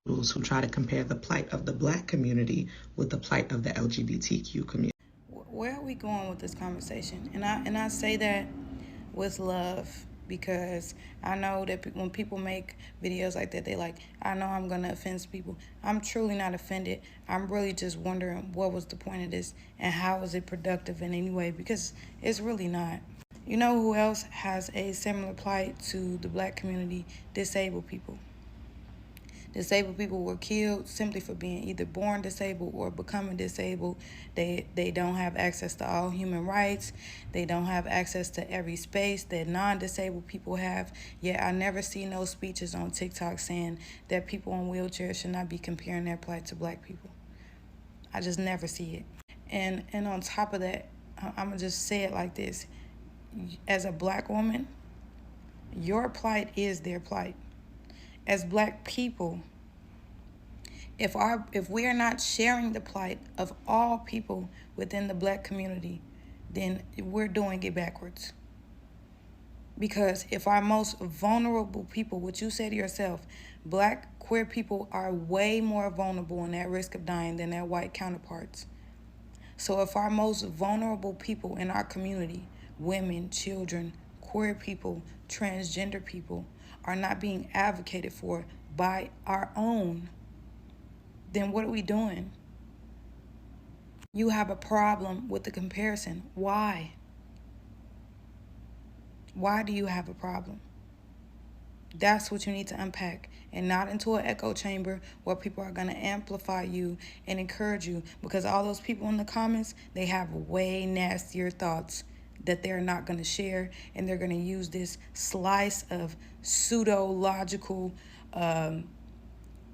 who try to compare the plight of the Black community with the plight of the LGBTQ community. Where are we going with this conversation? And I say that with love, because I know that when people make videos like that, they like, I know I'm gonna offend people. I'm truly not offended. I'm really just wondering what was the point of this and how was it productive in any way, because it's really not. You know who else has a similar plight to the Black community? Disabled people. Disabled people were killed simply for being either born disabled or becoming disabled. They don't have access to all human rights. They don't have access to every space that non-disabled people have. Yet I never see no speeches on TikTok saying that people in wheelchairs should not be comparing their plight to Black people. I just never see it. And on top of that, I'm gonna just say it like this: as a Black woman, your plight is their plight. As Black people, if we are not sharing the plight of all people within the Black community, then we're doing it backwards. Because if our most vulnerable people, what you say to yourself, Black queer people are way more vulnerable and at risk of dying than their white counterparts. So if our most vulnerable people in our community, women, children, queer people, transgender people, are not being advocated for by our own, then what are we doing? You have a problem with the comparison. Why? Why do you have a problem? That's what you need to unpack, and not into an echo chamber where people are going to amplify you and encourage you, because all those people in the comments, they have way nastier thoughts that they're not going to share, and they're going to use this slice of pseudo-logical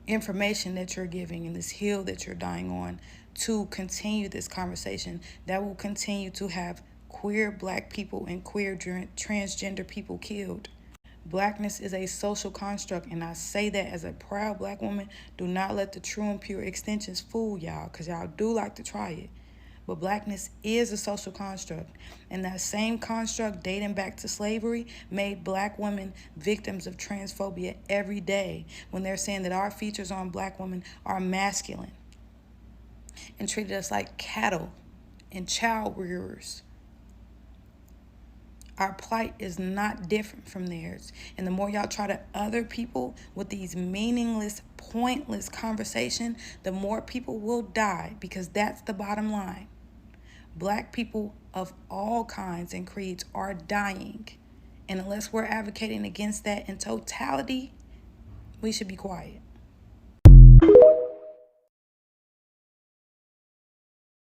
information that you're giving and this hill that you're dying on to continue this conversation that will continue to have queer Black people and queer transgender people killed. Blackness is a social construct, and I say that as a proud Black woman. Do not let the true and pure extensions fool y'all, because y'all do like to try it. But Blackness is a social construct, and that same construct dating back to slavery made Black women victims of transphobia every day when they're saying that our features on Black women are masculine and treated us like cattle and child rearers. Our plight is not different from theirs. And the more y'all try to other people with these meaningless, pointless conversation, the more people will die, because that's the bottom line. Black people of all kinds and creeds are dying. And unless we're advocating against that in totality, we should be quiet.